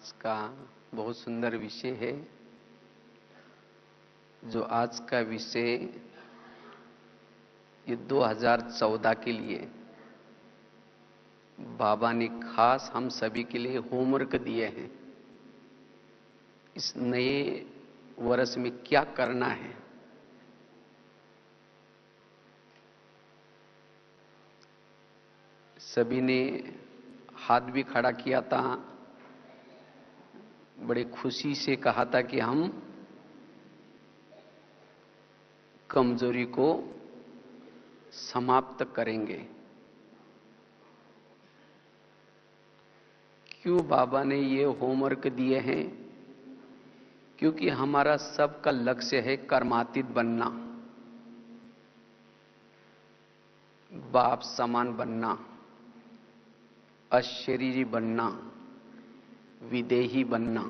आज का बहुत सुंदर विषय है। जो आज का विषय ये 2014 के लिए बाबा ने खास हम सभी के लिए होमवर्क दिए हैं। इस नए वर्ष में क्या करना है। सभी ने हाथ भी खड़ा किया था, बड़े खुशी से कहा था कि हम कमजोरी को समाप्त करेंगे। क्यों बाबा ने ये होमवर्क दिए हैं? क्योंकि हमारा सबका लक्ष्य है कर्मातीत बनना, बाप समान बनना, अशरीरी बनना, विदेही बनना।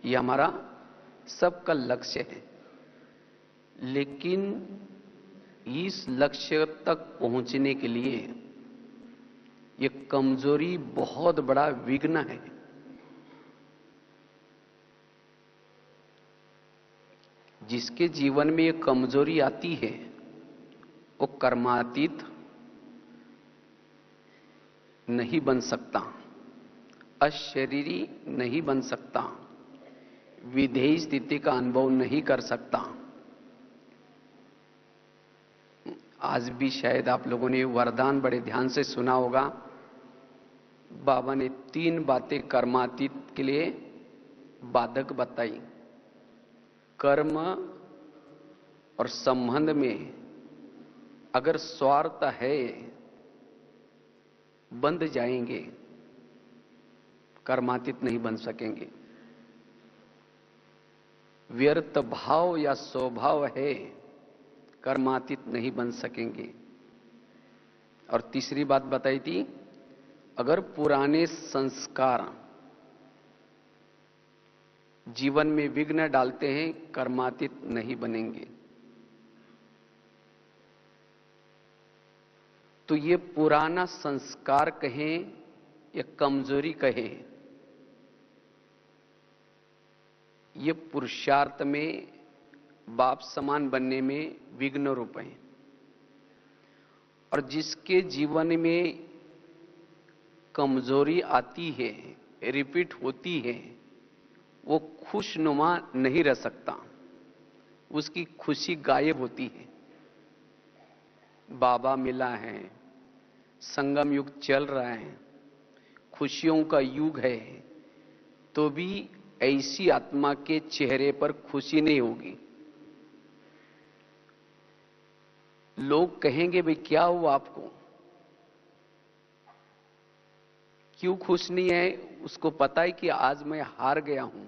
यह हमारा सबका लक्ष्य है। लेकिन इस लक्ष्य तक पहुंचने के लिए ये कमजोरी बहुत बड़ा विघ्न है। जिसके जीवन में ये कमजोरी आती है वो कर्मातीत नहीं बन सकता, अशरीरी नहीं बन सकता, विधेय स्थिति का अनुभव नहीं कर सकता। आज भी शायद आप लोगों ने वरदान बड़े ध्यान से सुना होगा। बाबा ने 3 बातें कर्मातीत के लिए बाधक बताई। कर्म और संबंध में अगर स्वार्थ है, बंध जाएंगे, कर्मातीत नहीं बन सकेंगे। व्यर्थ भाव या स्वभाव है, कर्मातीत नहीं बन सकेंगे। और तीसरी बात बताई थी, अगर पुराने संस्कार जीवन में विघ्न डालते हैं, कर्मातीत नहीं बनेंगे। तो ये पुराना संस्कार कहें या कमजोरी कहें, ये पुरुषार्थ में बाप समान बनने में विघ्न रूप है। और जिसके जीवन में कमजोरी आती है, रिपीट होती है, वो खुशनुमा नहीं रह सकता, उसकी खुशी गायब होती है। बाबा मिला है, संगम युग चल रहा है, खुशियों का युग है, तो भी ऐसी आत्मा के चेहरे पर खुशी नहीं होगी। लोग कहेंगे, भाई क्या हुआ आपको, क्यों खुश नहीं है? उसको पता है कि आज मैं हार गया हूं,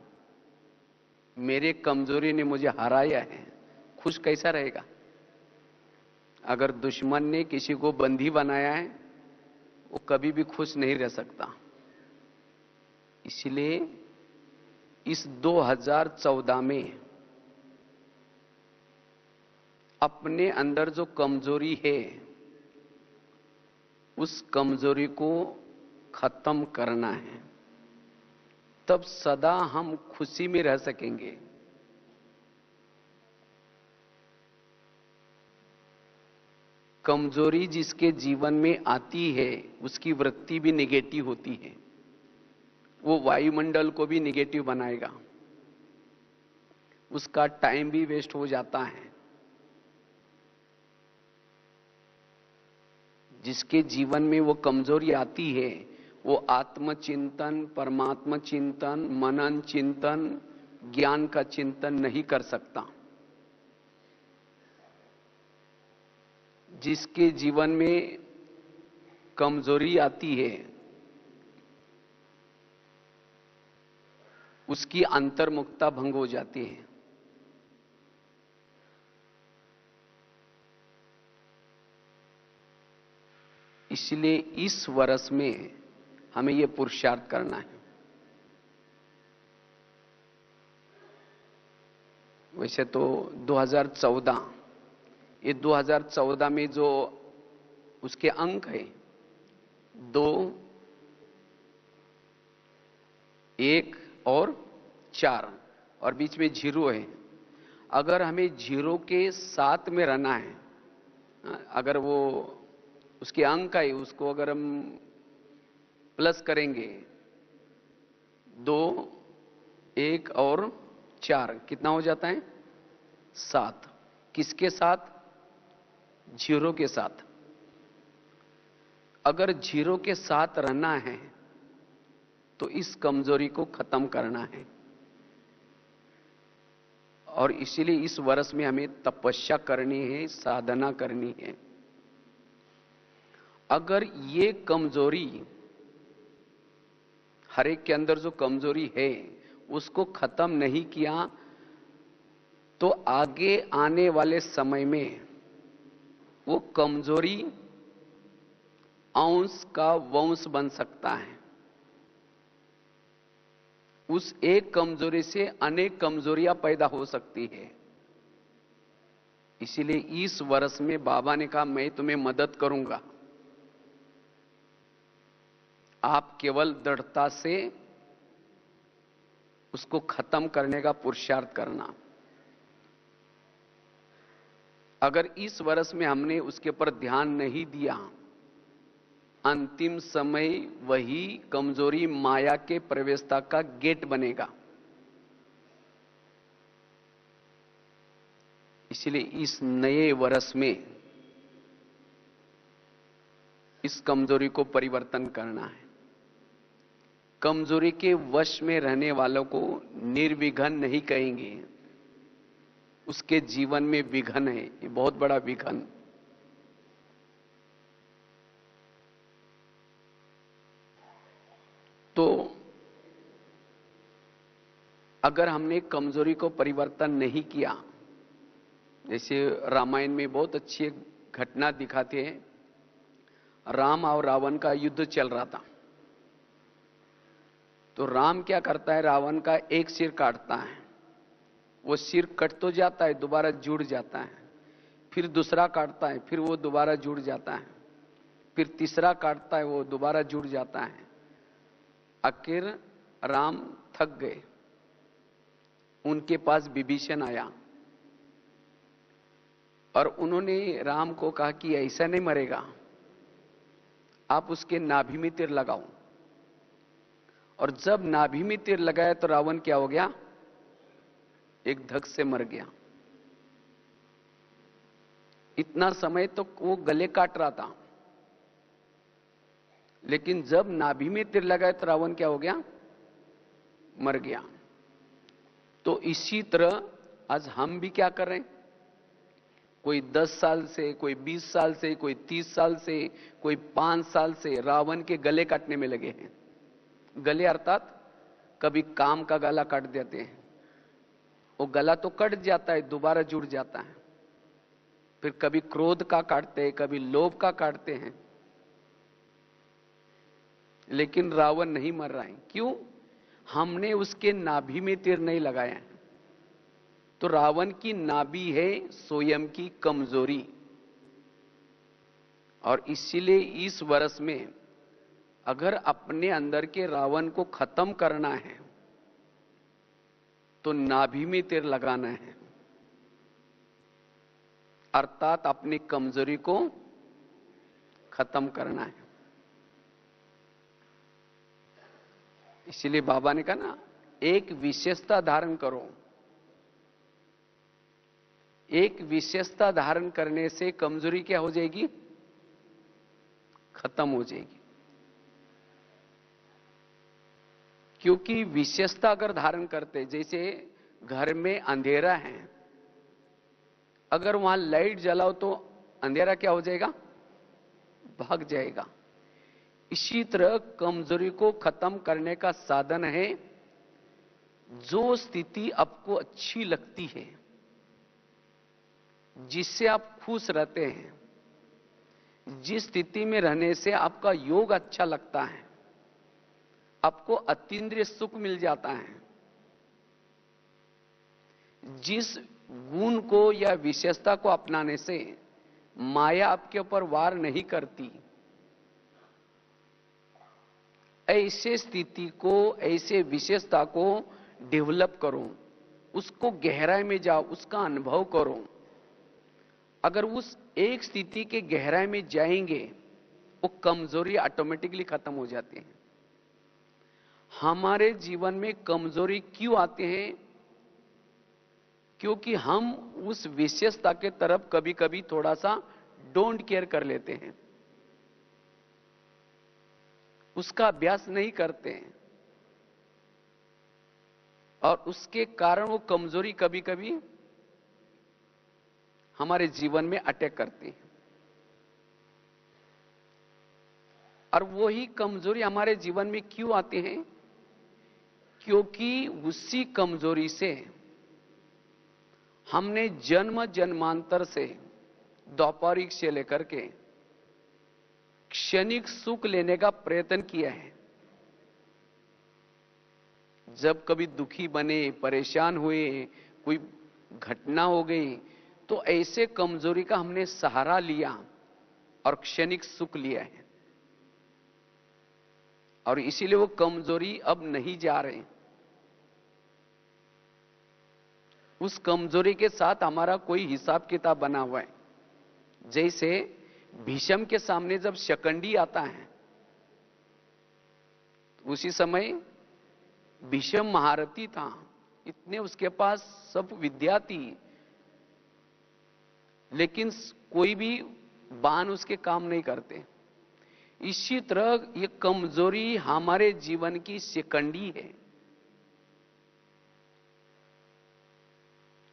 मेरे कमजोरी ने मुझे हराया है। खुश कैसा रहेगा? अगर दुश्मन ने किसी को बंदी बनाया है, वो कभी भी खुश नहीं रह सकता। इसलिए इस 2014 में अपने अंदर जो कमजोरी है, उस कमजोरी को खत्म करना है। तब सदा हम खुशी में रह सकेंगे। कमजोरी जिसके जीवन में आती है, उसकी वृत्ति भी निगेटिव होती है। वो वायुमंडल को भी निगेटिव बनाएगा, उसका टाइम भी वेस्ट हो जाता है। जिसके जीवन में वो कमजोरी आती है, वो आत्मचिंतन, परमात्मा चिंतन, मनन चिंतन, ज्ञान का चिंतन नहीं कर सकता। जिसके जीवन में कमजोरी आती है, उसकी अंतर्मुखता भंग हो जाती है। इसलिए इस वर्ष में हमें यह पुरुषार्थ करना है। वैसे तो 2014, ये 2014 में जो उसके अंक है 2, 1 और 4 और बीच में 0 है। अगर हमें 0 के साथ में रहना है, अगर वो उसके अंक है, उसको अगर हम प्लस करेंगे 2, 1 और 4, कितना हो जाता है? 7। किसके साथ? 0 के साथ। अगर 0 के साथ रहना है तो इस कमजोरी को खत्म करना है, और इसीलिए इस वर्ष में हमें तपस्या करनी है, साधना करनी है। अगर ये कमजोरी, हर एक के अंदर जो कमजोरी है उसको खत्म नहीं किया तो आगे आने वाले समय में वो कमजोरी अंश का वंश बन सकता है। उस एक कमजोरी से अनेक कमजोरियां पैदा हो सकती है। इसीलिए इस वर्ष में बाबा ने कहा, मैं तुम्हें मदद करूंगा, आप केवल दृढ़ता से उसको खत्म करने का पुरुषार्थ करना। अगर इस वर्ष में हमने उसके ऊपर ध्यान नहीं दिया, अंतिम समय वही कमजोरी माया के प्रवेशता का गेट बनेगा। इसलिए इस नए वर्ष में इस कमजोरी को परिवर्तन करना है। कमजोरी के वश में रहने वालों को निर्विघ्न नहीं कहेंगे, उसके जीवन में विघ्न है, ये बहुत बड़ा विघ्न। तो अगर हमने कमजोरी को परिवर्तन नहीं किया, जैसे रामायण में बहुत अच्छी एक घटना दिखाते हैं, राम और रावण का युद्ध चल रहा था। तो राम क्या करता है, रावण का एक सिर काटता है, वो सिर कट तो जाता है, दोबारा जुड़ जाता है, फिर दूसरा काटता है, फिर वो दोबारा जुड़ जाता है, फिर तीसरा काटता है, वो दोबारा जुड़ जाता है। आखिर राम थक गए, उनके पास विभीषण आया और उन्होंने राम को कहा कि ऐसा नहीं मरेगा, आप उसके नाभि में तीर लगाओ। और जब नाभि में तीर लगाया तो रावण क्या हो गया, एक धक से मर गया। इतना समय तो वो गले काट रहा था, लेकिन जब नाभि में तीर लगाया तो रावण क्या हो गया, मर गया। तो इसी तरह आज हम भी क्या कर रहे हैं, कोई 10 साल से, कोई 20 साल से, कोई 30 साल से, कोई 5 साल से रावण के गले काटने में लगे हैं। गले अर्थात कभी काम का गला काट देते हैं, वो गला तो कट जाता है, दोबारा जुड़ जाता है। फिर कभी क्रोध का काटते हैं, कभी लोभ का काटते हैं, लेकिन रावण नहीं मर रहा है। क्यों? हमने उसके नाभि में तीर नहीं लगाया है। तो रावण की नाभि है स्वयं की कमजोरी, और इसीलिए इस वर्ष में अगर अपने अंदर के रावण को खत्म करना है तो नाभि में तीर लगाना है, अर्थात अपनी कमजोरी को खत्म करना है। इसीलिए बाबा ने कहा ना, एक विशेषता धारण करो। एक विशेषता धारण करने से कमजोरी क्या हो जाएगी, खत्म हो जाएगी। क्योंकि विशेषता अगर धारण करते, जैसे घर में अंधेरा है, अगर वहां लाइट जलाओ तो अंधेरा क्या हो जाएगा, भाग जाएगा। इसी तरह कमजोरी को खत्म करने का साधन है, जो स्थिति आपको अच्छी लगती है, जिससे आप खुश रहते हैं, जिस स्थिति में रहने से आपका योग अच्छा लगता है, आपको अतीन्द्रिय सुख मिल जाता है, जिस गुण को या विशेषता को अपनाने से माया आपके ऊपर वार नहीं करती, ऐसे स्थिति को, ऐसे विशेषता को डेवलप करो, उसको गहराई में जाओ, उसका अनुभव करो। अगर उस एक स्थिति के गहराई में जाएंगे, वो कमजोरी ऑटोमेटिकली खत्म हो जाती है। हमारे जीवन में कमजोरी क्यों आते हैं? क्योंकि हम उस विशेषता के तरफ कभी कभी थोड़ा सा डोंट केयर कर लेते हैं, उसका अभ्यास नहीं करते हैं, और उसके कारण वो कमजोरी कभी कभी हमारे जीवन में अटैक करती है। और वही कमजोरी हमारे जीवन में क्यों आती है? क्योंकि उसी कमजोरी से हमने जन्म जन्मांतर से, द्वापारिक से लेकर के क्षणिक सुख लेने का प्रयत्न किया है। जब कभी दुखी बने, परेशान हुए, कोई घटना हो गई, तो ऐसे कमजोरी का हमने सहारा लिया और क्षणिक सुख लिया है, और इसीलिए वो कमजोरी अब नहीं जा रहे। उस कमजोरी के साथ हमारा कोई हिसाब किताब बना हुआ है। जैसे भीष्म के सामने जब शकंडी आता है, उसी समय भीष्म महारथी था, इतने उसके पास सब विद्या थी, लेकिन कोई भी बाण उसके काम नहीं करते। इसी तरह ये कमजोरी हमारे जीवन की शिकंडी है।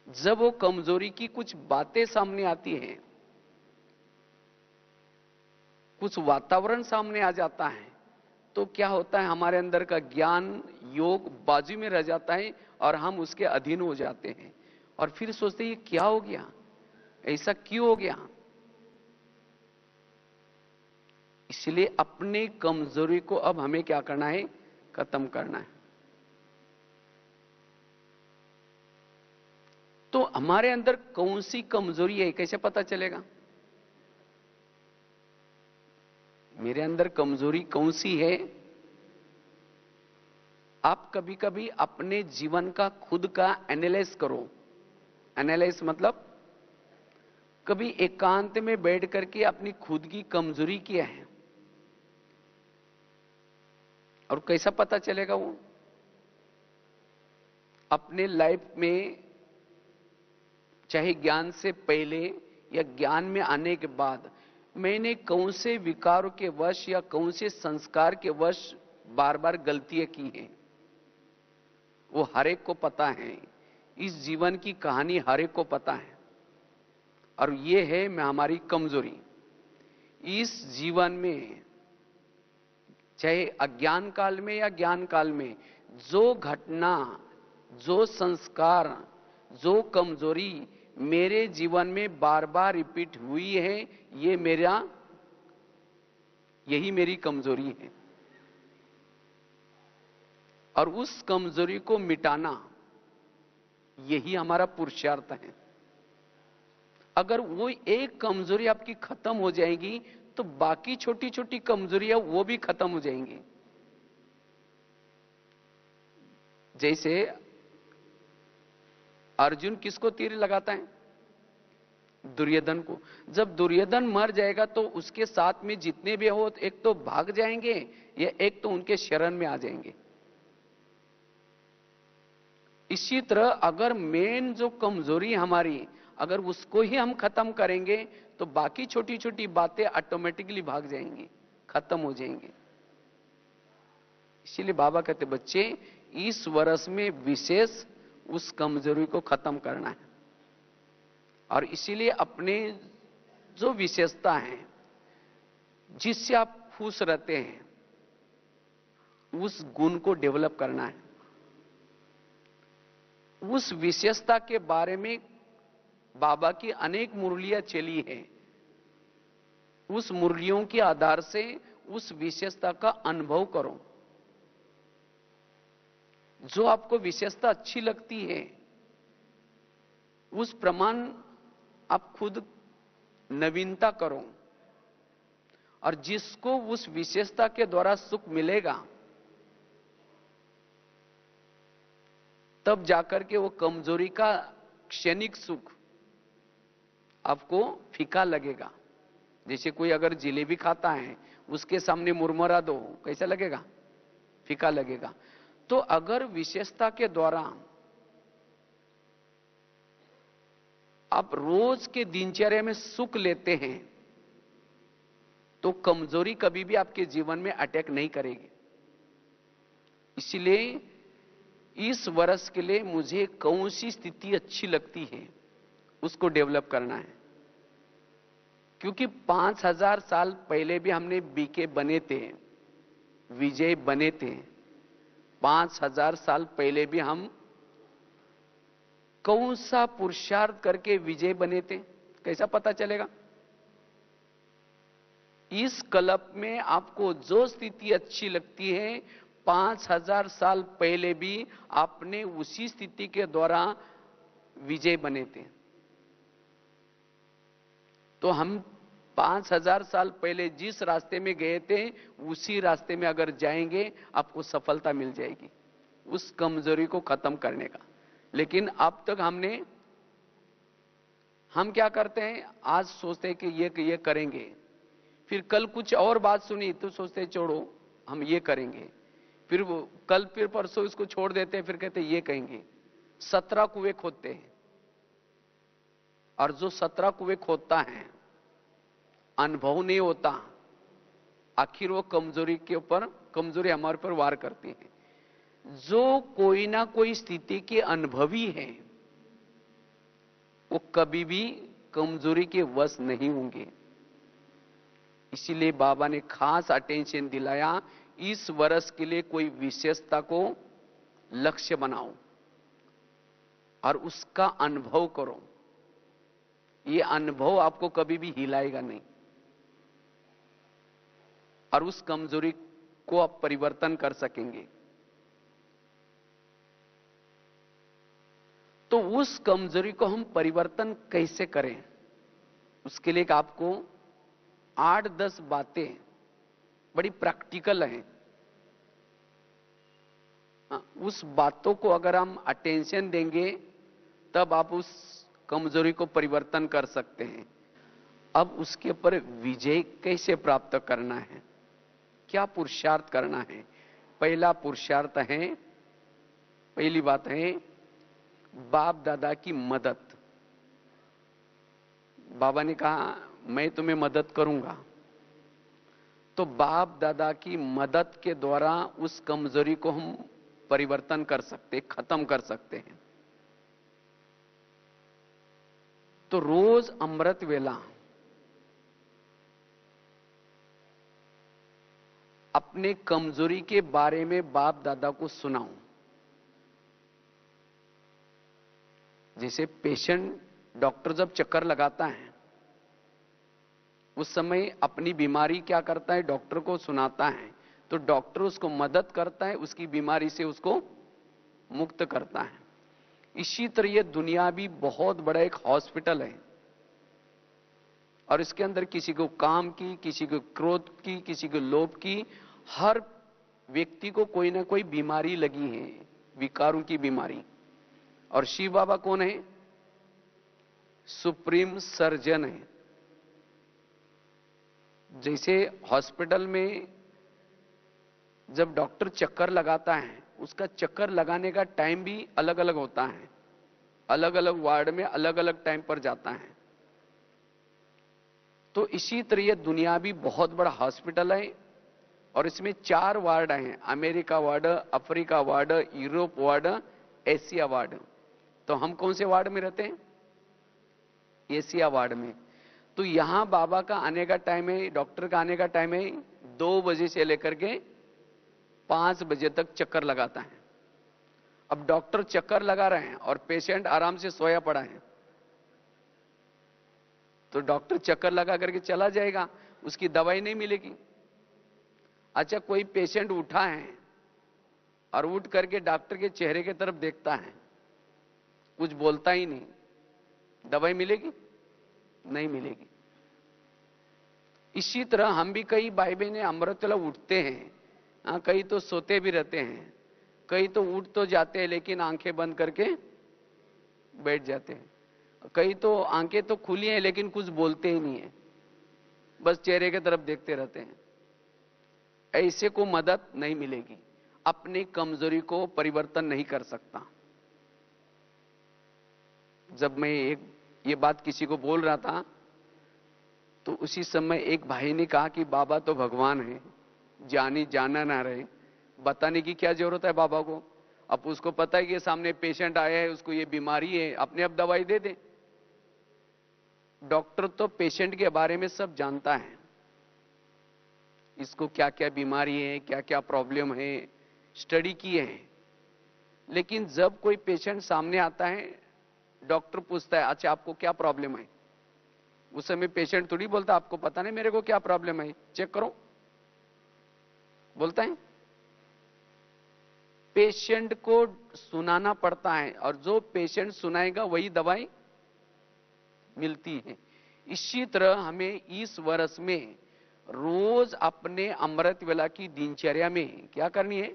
जब वो कमजोरी की कुछ बातें सामने आती हैं, कुछ वातावरण सामने आ जाता है, तो क्या होता है, हमारे अंदर का ज्ञान, योग बाजू में रह जाता है और हम उसके अधीन हो जाते हैं, और फिर सोचते हैं ये क्या हो गया, ऐसा क्यों हो गया। इसलिए अपनी कमजोरी को अब हमें क्या करना है? खत्म करना है। तो हमारे अंदर कौन सी कमजोरी है, कैसे पता चलेगा मेरे अंदर कमजोरी कौन सी है? आप कभी कभी अपने जीवन का खुद का एनालाइज करो। एनालाइज मतलब कभी एकांत में बैठ करके अपनी खुद की कमजोरी क्या है, और कैसा पता चलेगा वो? अपने लाइफ में, चाहे ज्ञान से पहले या ज्ञान में आने के बाद, मैंने कौन से विकारों के वश या कौन से संस्कार के वश बार बार गलतियां की हैं, वो हर एक को पता है। इस जीवन की कहानी हर एक को पता है, और ये है मैं हमारी कमजोरी। इस जीवन में, चाहे अज्ञान काल में या ज्ञान काल में, जो घटना, जो संस्कार, जो कमजोरी मेरे जीवन में बार बार रिपीट हुई है, यही मेरी कमजोरी है। और उस कमजोरी को मिटाना, यही हमारा पुरुषार्थ है। अगर वो एक कमजोरी आपकी खत्म हो जाएगी, तो बाकी छोटी छोटी कमजोरियां वो भी खत्म हो जाएंगी। जैसे अर्जुन किसको तीर लगाता है? दुर्योधन को। जब दुर्योधन मर जाएगा, तो उसके साथ में जितने भी हो, एक तो भाग जाएंगे या एक तो उनके शरण में आ जाएंगे। इसी तरह अगर मेन जो कमजोरी हमारी, अगर उसको ही हम खत्म करेंगे, तो बाकी छोटी छोटी बातें ऑटोमेटिकली भाग जाएंगी, खत्म हो जाएंगी। इसीलिए बाबा कहते, बच्चे इस वर्ष में विशेष उस कमजोरी को खत्म करना है, और इसीलिए अपने जो विशेषता है, जिससे आप खुश रहते हैं, उस गुण को डेवलप करना है। उस विशेषता के बारे में बाबा की अनेक मुरलियां चली हैं। उस मुरलियों के आधार से उस विशेषता का अनुभव करो। जो आपको विशेषता अच्छी लगती है, उस प्रमाण आप खुद नवीनता करो, और जिसको उस विशेषता के द्वारा सुख मिलेगा, तब जाकर के वो कमजोरी का क्षणिक सुख आपको फीका लगेगा। जैसे कोई अगर जिलेबी खाता है, उसके सामने मुरमुरा दो, कैसा लगेगा? फीका लगेगा। तो अगर विशेषता के द्वारा आप रोज के दिनचर्या में सुख लेते हैं, तो कमजोरी कभी भी आपके जीवन में अटैक नहीं करेगी। इसलिए इस वर्ष के लिए मुझे कौन सी स्थिति अच्छी लगती है, उसको डेवलप करना है। क्योंकि 5000 साल पहले भी हमने बीके बने थे, विजय बने थे। 5000 साल पहले भी हम कौन सा पुरुषार्थ करके विजय बने थे, कैसा पता चलेगा? इस कल्प में आपको जो स्थिति अच्छी लगती है, 5000 साल पहले भी आपने उसी स्थिति के द्वारा विजय बने थे। तो हम 5000 साल पहले जिस रास्ते में गए थे, उसी रास्ते में अगर जाएंगे, आपको सफलता मिल जाएगी उस कमजोरी को खत्म करने का। लेकिन अब तक हम क्या करते हैं, आज सोचते हैं कि ये करेंगे, फिर कल कुछ और बात सुनी तो सोचते हैं छोड़ो हम ये करेंगे, फिर वो कल फिर परसों इसको छोड़ देते हैं, फिर कहते हैं ये कहेंगे। 17 कुएं खोदते हैं, और जो 17 कुएं खोदता है, अनुभव नहीं होता, आखिर वो कमजोरी हमारे पर वार करती है। जो कोई ना कोई स्थिति के अनुभवी है, वो कभी भी कमजोरी के वश नहीं होंगे। इसीलिए बाबा ने खास अटेंशन दिलाया, इस वर्ष के लिए कोई विशेषता को लक्ष्य बनाओ और उसका अनुभव करो। ये अनुभव आपको कभी भी हिलाएगा नहीं, और उस कमजोरी को आप परिवर्तन कर सकेंगे। तो उस कमजोरी को हम परिवर्तन कैसे करें, उसके लिए आपको 8-10 बातें बड़ी प्रैक्टिकल हैं। उस बातों को अगर हम अटेंशन देंगे, तब आप उस कमजोरी को परिवर्तन कर सकते हैं। अब उसके ऊपर विजय कैसे प्राप्त करना है, क्या पुरुषार्थ करना है? पहला पुरुषार्थ है, पहली बात है बाप दादा की मदद। बाबा ने कहा मैं तुम्हें मदद करूंगा, तो बाप दादा की मदद के द्वारा उस कमजोरी को हम परिवर्तन कर सकते, खत्म कर सकते हैं। तो रोज अमृत वेला अपने कमजोरी के बारे में बाप दादा को सुनाओ। जैसे पेशेंट, डॉक्टर जब चक्कर लगाता है, उस समय अपनी बीमारी क्या करता है, डॉक्टर को सुनाता है, तो डॉक्टर उसको मदद करता है, उसकी बीमारी से उसको मुक्त करता है। इसी तरह ये दुनिया भी बहुत बड़ा एक हॉस्पिटल है, और इसके अंदर किसी को काम की, किसी को क्रोध की, किसी को लोभ की, हर व्यक्ति को कोई ना कोई बीमारी लगी है, विकारों की बीमारी। और शिव बाबा कौन है? सुप्रीम सर्जन है। जैसे हॉस्पिटल में जब डॉक्टर चक्कर लगाता है, उसका चक्कर लगाने का टाइम भी अलग अलग होता है, अलग अलग वार्ड में अलग अलग टाइम पर जाता है। तो इसी तरह ये दुनिया भी बहुत बड़ा हॉस्पिटल है, और इसमें 4 वार्ड हैं, America ward, Africa ward, Europe ward, Asia ward. तो हम कौन से वार्ड में रहते हैं? एशिया वार्ड में। तो यहां बाबा का आने का टाइम है, डॉक्टर का आने का टाइम है 2 बजे से लेकर के 5 बजे तक चक्कर लगाता है। अब डॉक्टर चक्कर लगा रहे हैं और पेशेंट आराम से सोया पड़ा है, तो डॉक्टर चक्कर लगा करके चला जाएगा, उसकी दवाई नहीं मिलेगी। अच्छा, कोई पेशेंट उठा है और उठ करके डॉक्टर के चेहरे की तरफ देखता है, कुछ बोलता ही नहीं, दवाई मिलेगी? नहीं मिलेगी। इसी तरह हम भी कई भाई बहन अमृत वेला उठते हैं, कई तो सोते भी रहते हैं, कई तो उठ तो जाते हैं लेकिन आंखें बंद करके बैठ जाते हैं। कई तो आंखें तो खुली हैं लेकिन कुछ बोलते ही नहीं है, बस चेहरे की तरफ देखते रहते हैं। ऐसे को मदद नहीं मिलेगी, अपनी कमजोरी को परिवर्तन नहीं कर सकता। जब मैं ये बात किसी को बोल रहा था तो उसी समय एक भाई ने कहा कि बाबा तो भगवान है, जानी जाना ना रहे, बताने की क्या जरूरत है बाबा को। अब उसको पता है कि सामने पेशेंट आया है, उसको ये बीमारी है, अपने आप दवाई दे दे। डॉक्टर तो पेशेंट के बारे में सब जानता है, इसको क्या क्या बीमारी है, क्या क्या प्रॉब्लम है, स्टडी किए हैं। लेकिन जब कोई पेशेंट सामने आता है, डॉक्टर पूछता है अच्छा आपको क्या प्रॉब्लम है। उस समय पेशेंट थोड़ी बोलता आपको पता नहीं मेरे को क्या प्रॉब्लम है, चेक करो, बोलता है। पेशेंट को सुनाना पड़ता है और जो पेशेंट सुनाएगा वही दवाई मिलती है। इसी तरह हमें इस वर्ष में रोज अपने अमृत वेला की दिनचर्या में क्या करनी है,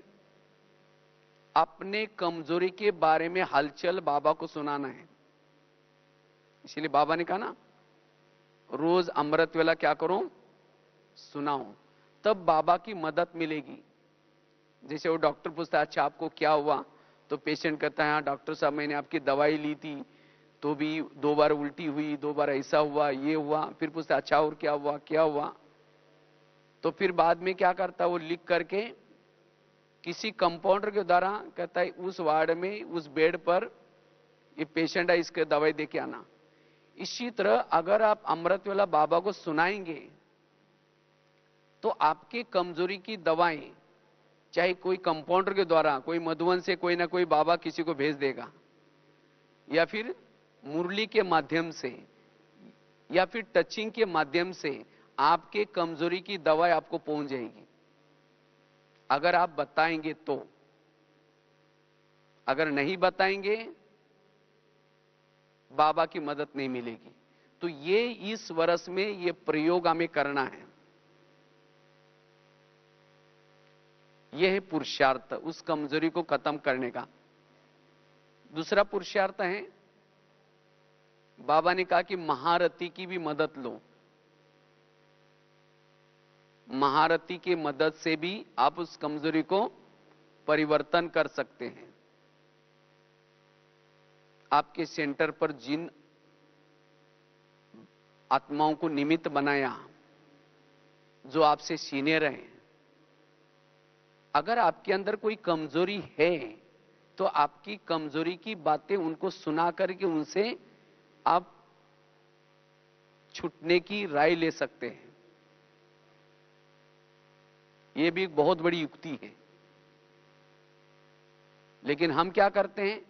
अपने कमजोरी के बारे में हलचल बाबा को सुनाना है। इसलिए बाबा ने कहा ना, रोज अमृत वेला क्या करो, सुनाओ, तब बाबा की मदद मिलेगी। जैसे वो डॉक्टर पूछता है अच्छा आपको क्या हुआ, तो पेशेंट कहता है हाँ डॉक्टर साहब मैंने आपकी दवाई ली थी तो भी 2 बार उल्टी हुई, 2 बार ऐसा हुआ, ये हुआ। फिर पूछता अच्छा और क्या हुआ, क्या हुआ। तो फिर बाद में क्या करता है, वो लिख करके किसी कंपाउंडर के द्वारा कहता है उस वार्ड में उस बेड पर ये पेशेंट है, इसके दवाई दे के आना। इसी तरह अगर आप अमृतवेला बाबा को सुनाएंगे तो आपकी कमजोरी की दवाएं, चाहे कोई कंपाउंडर के द्वारा, कोई मधुवन से कोई ना कोई बाबा किसी को भेज देगा, या फिर मुरली के माध्यम से, या फिर टचिंग के माध्यम से आपके कमजोरी की दवाई आपको पहुंच जाएगी, अगर आप बताएंगे तो। अगर नहीं बताएंगे बाबा की मदद नहीं मिलेगी। तो ये इस वर्ष में ये प्रयोग हमें करना है। यह है पुरुषार्थ उस कमजोरी को खत्म करने का। दूसरा पुरुषार्थ है, बाबा ने कहा कि महारथी की भी मदद लो। महारथी की मदद से भी आप उस कमजोरी को परिवर्तन कर सकते हैं। आपके सेंटर पर जिन आत्माओं को निमित्त बनाया जो आपसे सीनियर हैं, अगर आपके अंदर कोई कमजोरी है तो आपकी कमजोरी की बातें उनको सुना करके उनसे आप छूटने की राय ले सकते हैं। यह भी एक बहुत बड़ी युक्ति है। लेकिन हम क्या करते हैं,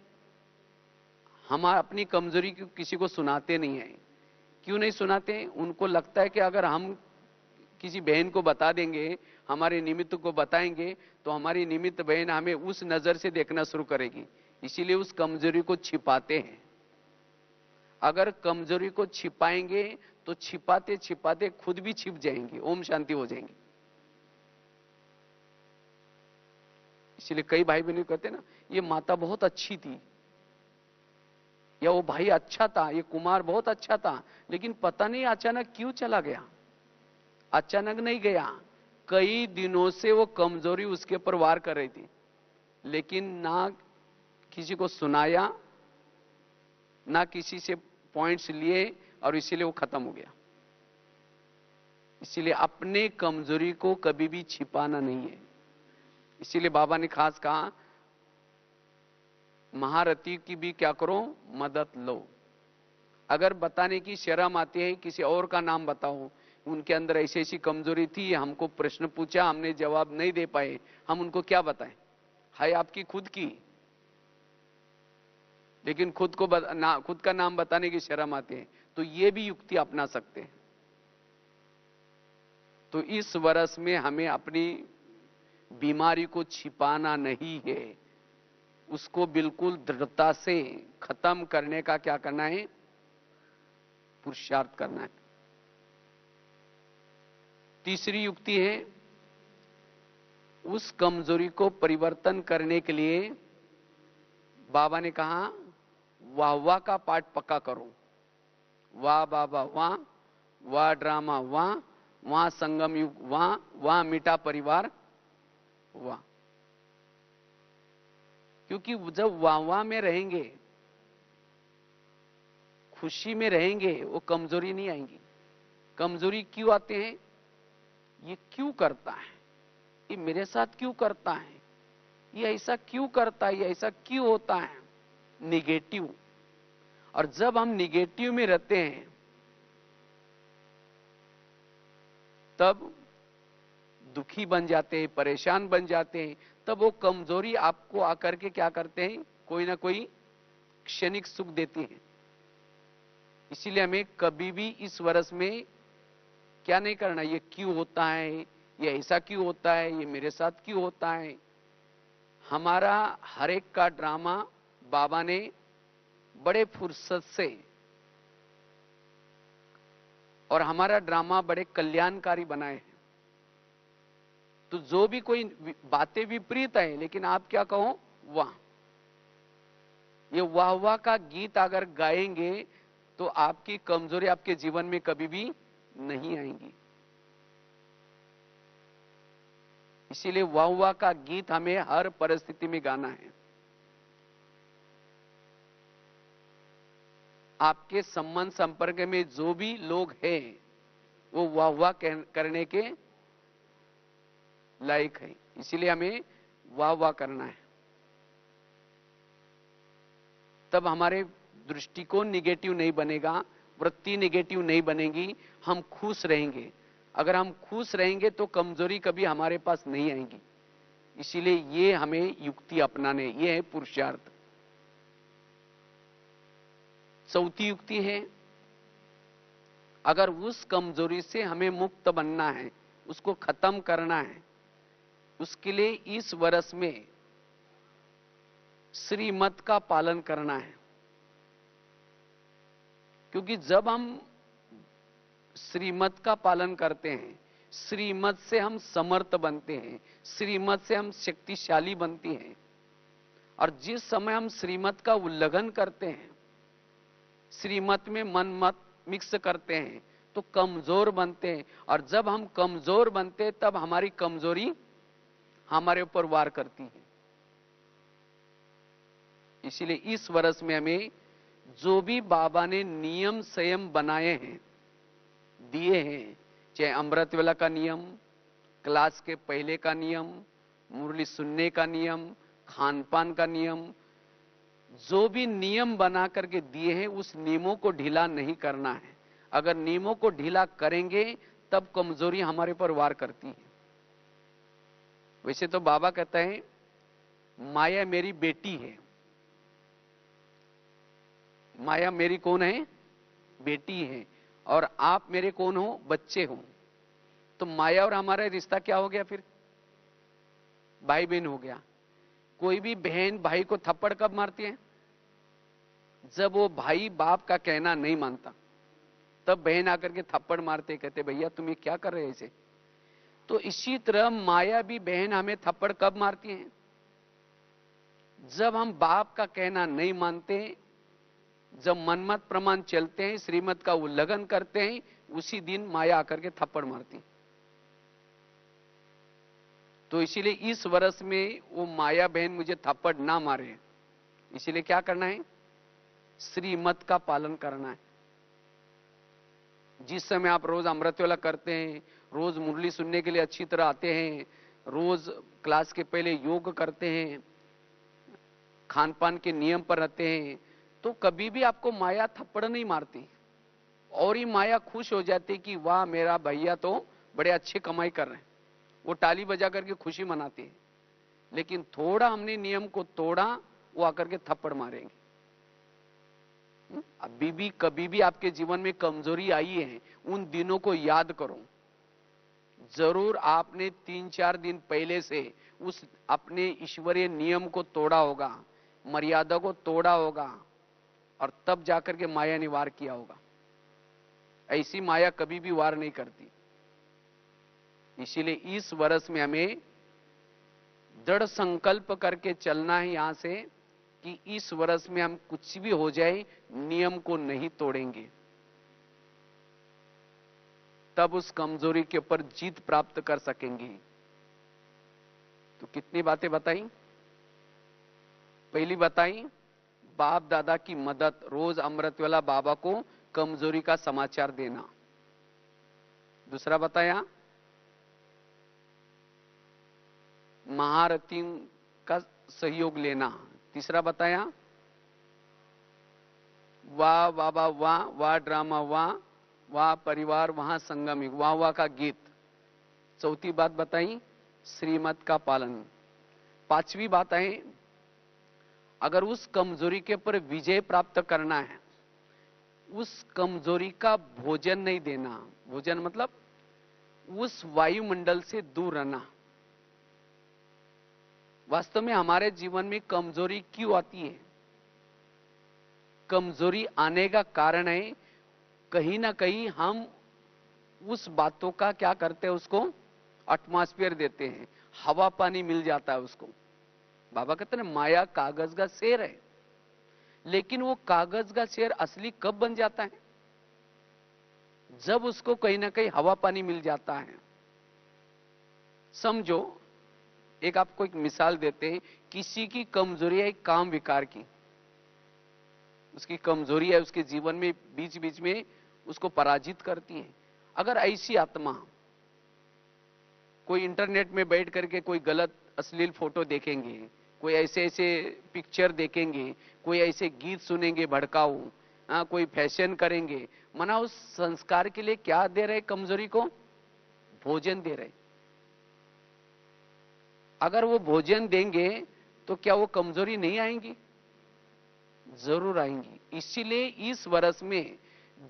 हम अपनी कमजोरी किसी को सुनाते नहीं हैं। क्यों नहीं सुनाते हैं? उनको लगता है कि अगर हम किसी बहन को बता देंगे, हमारे निमित्त को बताएंगे, तो हमारी निमित्त बहन हमें उस नजर से देखना शुरू करेगी। इसीलिए उस कमजोरी को छिपाते हैं। अगर कमजोरी को छिपाएंगे तो छिपाते छिपाते खुद भी छिप जाएंगे, ओम शांति हो जाएंगे। इसलिए कई भाई बहन कहते हैं ना, ये माता बहुत अच्छी थी, या वो भाई अच्छा था, ये कुमार बहुत अच्छा था, लेकिन पता नहीं अचानक क्यों चला गया। अचानक नहीं गया, कई दिनों से वो कमजोरी उसके ऊपर वार कर रही थी, लेकिन ना किसी को सुनाया, ना किसी से पॉइंट्स लिए, और इसीलिए वो खत्म हो गया। इसीलिए अपने कमजोरी को कभी भी छिपाना नहीं है। इसीलिए बाबा ने खास कहा महारथी की भी क्या करो, मदद लो। अगर बताने की शर्म आती है, किसी और का नाम बताओ, उनके अंदर ऐसी ऐसी कमजोरी थी, हमको प्रश्न पूछा, हमने जवाब नहीं दे पाए, हम उनको क्या बताएं? है आपकी खुद की, लेकिन खुद का नाम बताने की शर्म आती है, तो ये भी युक्ति अपना सकते हैं। तो इस वर्ष में हमें अपनी बीमारी को छिपाना नहीं है, उसको बिल्कुल दृढ़ता से खत्म करने का क्या करना है, पुरुषार्थ करना है। तीसरी युक्ति है, उस कमजोरी को परिवर्तन करने के लिए बाबा ने कहा वाह वाह का पाठ पक्का करो। वाह बाबा वाह, वाह ड्रामा वाह, वाह संगम युग वाह, वाह मीठा परिवार वाह। क्योंकि जब वाह वाह में रहेंगे, खुशी में रहेंगे, वो कमजोरी नहीं आएंगी। कमजोरी क्यों आते हैं? ये क्यों करता है, ये मेरे साथ क्यों करता है, ये ऐसा क्यों करता है, ये ऐसा क्यों होता है, निगेटिव। और जब हम निगेटिव में रहते हैं तब दुखी बन जाते हैं, परेशान बन जाते हैं। तब वो कमजोरी आपको आकर के क्या करते हैं, कोई ना कोई क्षणिक सुख देती है। इसीलिए हमें कभी भी इस वर्ष में क्या नहीं करना, ये क्यों होता है, ये ऐसा क्यों होता है, ये मेरे साथ क्यों होता है। हमारा हर एक का ड्रामा बाबा ने बड़े फुर्सत से, और हमारा ड्रामा बड़े कल्याणकारी बनाए हैं। तो जो भी कोई बातें विपरीत है, लेकिन आप क्या कहो, वाह। ये वाह वाह का गीत अगर गाएंगे तो आपकी कमजोरी आपके जीवन में कभी भी नहीं आएंगी। इसीलिए वाह वाह का गीत हमें हर परिस्थिति में गाना है। आपके संबंध संपर्क में जो भी लोग हैं वो वाह वाह करने के लायक है। इसीलिए हमें वाह वाह करना है। तब हमारे दृष्टिकोण निगेटिव नहीं बनेगा, वृत्ति निगेटिव नहीं बनेगी, हम खुश रहेंगे। अगर हम खुश रहेंगे तो कमजोरी कभी हमारे पास नहीं आएगी। इसीलिए ये हमें युक्ति अपनाने, ये है पुरुषार्थ। चौथी युक्ति है, अगर उस कमजोरी से हमें मुक्त बनना है, उसको खत्म करना है, उसके लिए इस वर्ष में श्रीमत का पालन करना है। क्योंकि जब हम श्रीमत का पालन करते हैं, श्रीमत से हम समर्थ बनते हैं, श्रीमत से हम शक्तिशाली बनते हैं। और जिस समय हम श्रीमत का उल्लंघन करते हैं, श्रीमत में मन मत मिक्स करते हैं, तो कमजोर बनते हैं। और जब हम कमजोर बनते हैं तब हमारी कमजोरी हमारे ऊपर वार करती है। इसीलिए इस वर्ष में हमें जो भी बाबा ने नियम संयम बनाए हैं, दिए हैं, चाहे अमृत वेला का नियम, क्लास के पहले का नियम, मुरली सुनने का नियम, खान पान का नियम, जो भी नियम बना करके दिए हैं उस नियमों को ढीला नहीं करना है। अगर नियमों को ढीला करेंगे तब कमजोरी हमारे पर वार करती है। वैसे तो बाबा कहता है माया मेरी बेटी है। माया मेरी कौन है? बेटी है। और आप मेरे कौन हो? बच्चे हो। तो माया और हमारा रिश्ता क्या हो गया फिर? भाई बहन हो गया। कोई भी बहन भाई को थप्पड़ कब मारती है? जब वो भाई बाप का कहना नहीं मानता, तब बहन आकर के थप्पड़ मारते, कहते भैया तुम ये क्या कर रहे हो ऐसे। तो इसी तरह माया भी बहन हमें थप्पड़ कब मारती है? जब हम बाप का कहना नहीं मानते, जब मनमत प्रमाण चलते हैं, श्रीमत का उल्लंघन करते हैं, उसी दिन माया आकर के थप्पड़ मारती। तो इसीलिए इस वर्ष में वो माया बहन मुझे थप्पड़ ना मारे, इसीलिए क्या करना है? श्रीमत का पालन करना है। जिस समय आप रोज अमृत वेला करते हैं, रोज मुरली सुनने के लिए अच्छी तरह आते हैं, रोज क्लास के पहले योग करते हैं, खान पान के नियम पर रहते हैं, तो कभी भी आपको माया थप्पड़ नहीं मारती। और ही माया खुश हो जाती कि वाह मेरा भैया तो बड़े अच्छे कमाई कर रहे हैं, वो ताली बजा करके खुशी मनाती है। लेकिन थोड़ा हमने नियम को तोड़ा, वो आकर के थप्पड़ मारेंगे। अभी भी कभी भी आपके जीवन में कमजोरी आई है, उन दिनों को याद करो। जरूर आपने 3-4 दिन पहले से उस अपने ईश्वरीय नियम को तोड़ा होगा, मर्यादा को तोड़ा होगा, और तब जाकर के माया ने वार किया होगा। ऐसी माया कभी भी वार नहीं करती। इसीलिए इस वर्ष में हमें दृढ़ संकल्प करके चलना है यहां से कि इस वर्ष में हम कुछ भी हो जाए नियम को नहीं तोड़ेंगे, तब उस कमजोरी के ऊपर जीत प्राप्त कर सकेंगे। तो कितनी बातें बताई? पहली बताई, बाप दादा की मदद, रोज अमृतवेला बाबा को कमजोरी का समाचार देना। दूसरा बताया, महारथी का सहयोग लेना। तीसरा बताया, वाह बाबा वाह, वाह ड्रामा वाह, वाह परिवार वहां संगम, वाह वाह का गीत। चौथी बात बताई, श्रीमत का पालन। पांचवी बात है, अगर उस कमजोरी के ऊपर विजय प्राप्त करना है, उस कमजोरी का भोजन नहीं देना। भोजन मतलब उस वायुमंडल से दूर रहना। वास्तव में हमारे जीवन में कमजोरी क्यों आती है? कमजोरी आने का कारण है, कहीं ना कहीं हम उस बातों का क्या करते हैं, उसको एटमॉस्फेयर देते हैं, हवा पानी मिल जाता है उसको। बाबा कहते हैं माया कागज का शेर है, लेकिन वो कागज का शेर असली कब बन जाता है? जब उसको कहीं ना कहीं हवा पानी मिल जाता है। समझो, एक आपको एक मिसाल देते हैं, किसी की कमजोरी है काम विकार की, उसकी कमजोरी है उसके जीवन में बीच बीच में उसको पराजित करती है। अगर ऐसी आत्मा कोई इंटरनेट में बैठ करके कोई गलत अश्लील फोटो देखेंगे, कोई ऐसे ऐसे पिक्चर देखेंगे, कोई ऐसे गीत सुनेंगे भड़काऊ, कोई फैशन करेंगे, मना उस संस्कार के लिए क्या दे रहे? कमजोरी को भोजन दे रहे। अगर वो भोजन देंगे तो क्या वो कमजोरी नहीं आएंगी? जरूर आएंगी। इसीलिए इस वर्ष में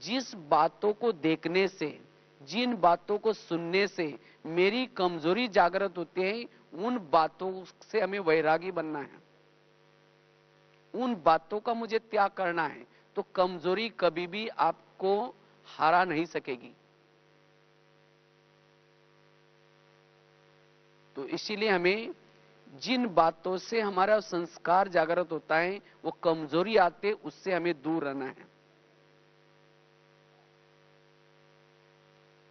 जिस बातों को देखने से, जिन बातों को सुनने से मेरी कमजोरी जागृत होती है, उन बातों से हमें वैरागी बनना है, उन बातों का मुझे त्याग करना है। तो कमजोरी कभी भी आपको हरा नहीं सकेगी। तो इसीलिए हमें जिन बातों से हमारा संस्कार जागृत होता है, वो कमजोरी आते, उससे हमें दूर रहना है,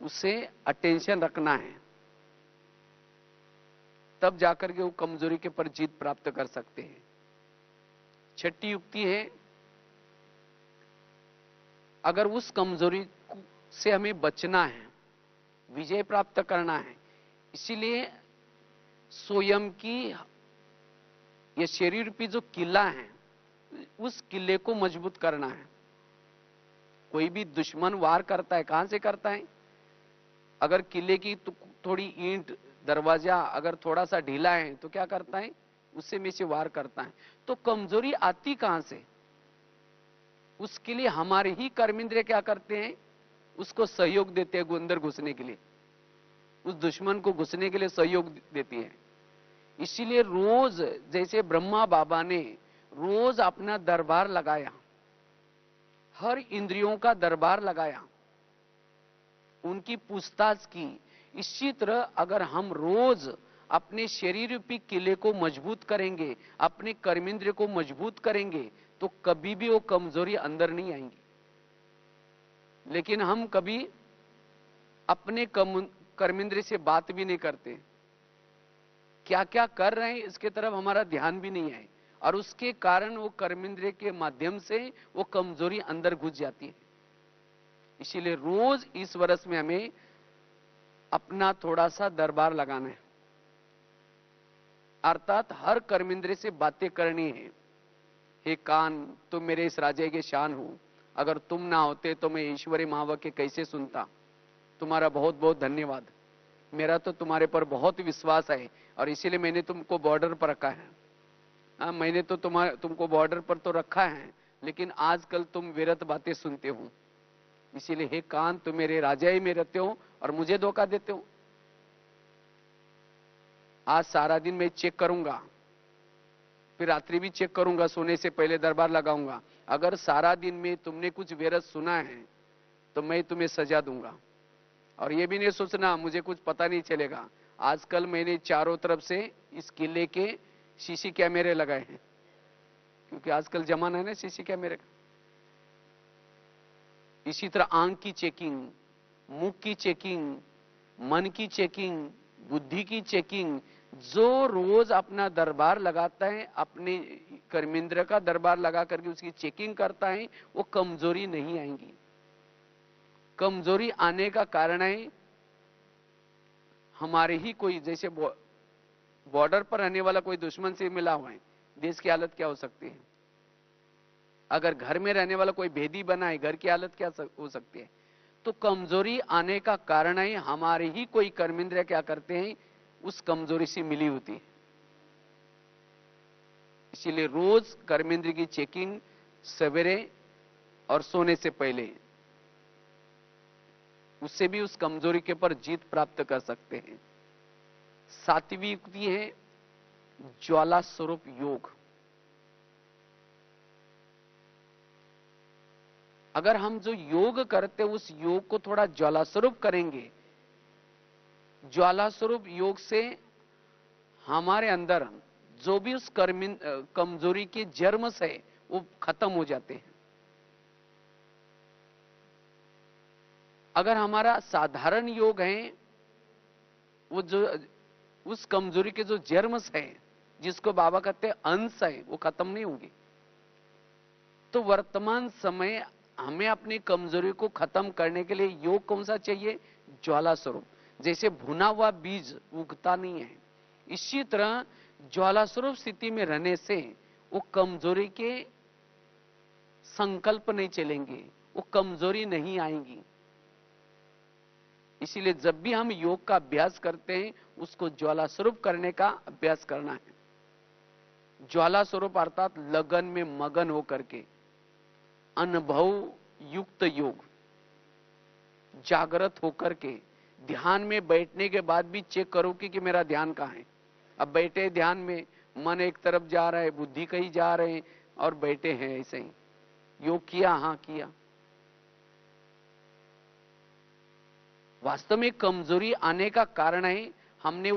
उससे अटेंशन रखना है, तब जाकर के वो कमजोरी के पर जीत प्राप्त कर सकते हैं। छठी युक्ति है, अगर उस कमजोरी से हमें बचना है, विजय प्राप्त करना है, इसीलिए स्वयं की ये शरीर रूपी जो किला है, उस किले को मजबूत करना है। कोई भी दुश्मन वार करता है, कहां से करता है? अगर किले की थोड़ी ईंट, दरवाजा अगर थोड़ा सा ढीला है तो क्या करता है? उससे में से वार करता है। तो कमजोरी आती कहां से? उसके लिए हमारे ही कर्मेंद्रिय क्या करते हैं? उसको सहयोग देते हैं अंदर घुसने के लिए, उस दुश्मन को घुसने के लिए सहयोग देती है। इसीलिए रोज, जैसे ब्रह्मा बाबा ने रोज अपना दरबार लगाया, हर इंद्रियों का दरबार लगाया, उनकी पूछताछ की, इसी तरह अगर हम रोज अपने शरीर रूपी किले को मजबूत करेंगे, अपने कर्मेंद्रिय को मजबूत करेंगे, तो कभी भी वो कमजोरी अंदर नहीं आएंगी। लेकिन हम कभी अपने कर्मेंद्रिय से बात भी नहीं करते, क्या क्या कर रहे हैं इसके तरफ हमारा ध्यान भी नहीं है, और उसके कारण वो कर्मेंद्रिय के माध्यम से वो कमजोरी अंदर घुस जाती है। इसीलिए रोज इस वर्ष में हमें अपना थोड़ा सा दरबार लगाना है, अर्थात हर कर्मेंद्रिय से बातें करनी है। हे कान, तुम मेरे इस राज्य के शान हो, अगर तुम ना होते तो मैं ईश्वरी महावाक्य कैसे सुनता। तुम्हारा बहुत बहुत धन्यवाद, मेरा तो तुम्हारे पर बहुत विश्वास है, और इसीलिए मैंने तुमको बॉर्डर पर रखा है। मैंने तो तुमको बॉर्डर पर तो रखा है, लेकिन आजकल तुम विरत बातें सुनते हो। इसीलिए हे कान, तुम मेरे राजा ही में रहते हो और मुझे धोखा देते हो। आज सारा दिन मैं चेक करूंगा, फिर रात्रि भी चेक करूंगा, सोने से पहले दरबार लगाऊंगा। अगर सारा दिन में तुमने कुछ विरत सुना है तो मैं तुम्हें सजा दूंगा। और ये भी नहीं सोचना मुझे कुछ पता नहीं चलेगा, आजकल मैंने चारों तरफ से इस किले के सीसी कैमरे लगाए हैं, क्योंकि आजकल जमाना है ना सीसी कैमरे का। इसी तरह आंख की चेकिंग, मुख की चेकिंग, मन की चेकिंग, बुद्धि की चेकिंग। जो रोज अपना दरबार लगाता है, अपने कर्मेंद्र का दरबार लगा करके उसकी चेकिंग करता है, वो कमजोरी नहीं आएंगी। कमजोरी आने का कारण है हमारे ही कोई, जैसे बॉर्डर पर रहने वाला कोई दुश्मन से मिला हुआ है, देश की हालत क्या हो सकती है। अगर घर में रहने वाला कोई भेदी बना है, घर की हालत क्या हो सकती है। तो कमजोरी आने का कारण है हमारे ही कोई कर्मेंद्र क्या करते हैं, उस कमजोरी से मिली होती है। इसीलिए रोज कर्मेंद्र की चेकिंग सवेरे और सोने से पहले, उससे भी उस कमजोरी के ऊपर जीत प्राप्त कर सकते हैं। सातवीं युक्ति है ज्वाला स्वरूप योग। अगर हम जो योग करते उस योग को थोड़ा ज्वाला स्वरूप करेंगे, ज्वाला स्वरूप योग से हमारे अंदर जो भी उस कमजोरी के जर्म्स है वो खत्म हो जाते हैं। अगर हमारा साधारण योग है, वो जो उस कमजोरी के जो जर्म्स है, जिसको बाबा कहते हैं अंश है, वो खत्म नहीं होंगे। तो वर्तमान समय हमें अपनी कमजोरी को खत्म करने के लिए योग कौन सा चाहिए, ज्वाला स्वरूप। जैसे भुना हुआ बीज उगता नहीं है, इसी तरह ज्वाला स्वरूप स्थिति में रहने से वो कमजोरी के संकल्प नहीं चलेंगे, वो कमजोरी नहीं आएंगी। इसीलिए जब भी हम योग का अभ्यास करते हैं, उसको ज्वाला स्वरूप करने का अभ्यास करना है। ज्वाला स्वरूप अर्थात लगन में मगन होकर के अनुभव युक्त योग, जागृत होकर के ध्यान में बैठने के बाद भी चेक करो कि मेरा ध्यान कहां है। अब बैठे ध्यान में, मन एक तरफ जा रहा है, बुद्धि कहीं जा रहे हैं, और बैठे हैं ऐसे ही। योग किया, हां किया। वास्तव में कमजोरी आने का कारण है हमने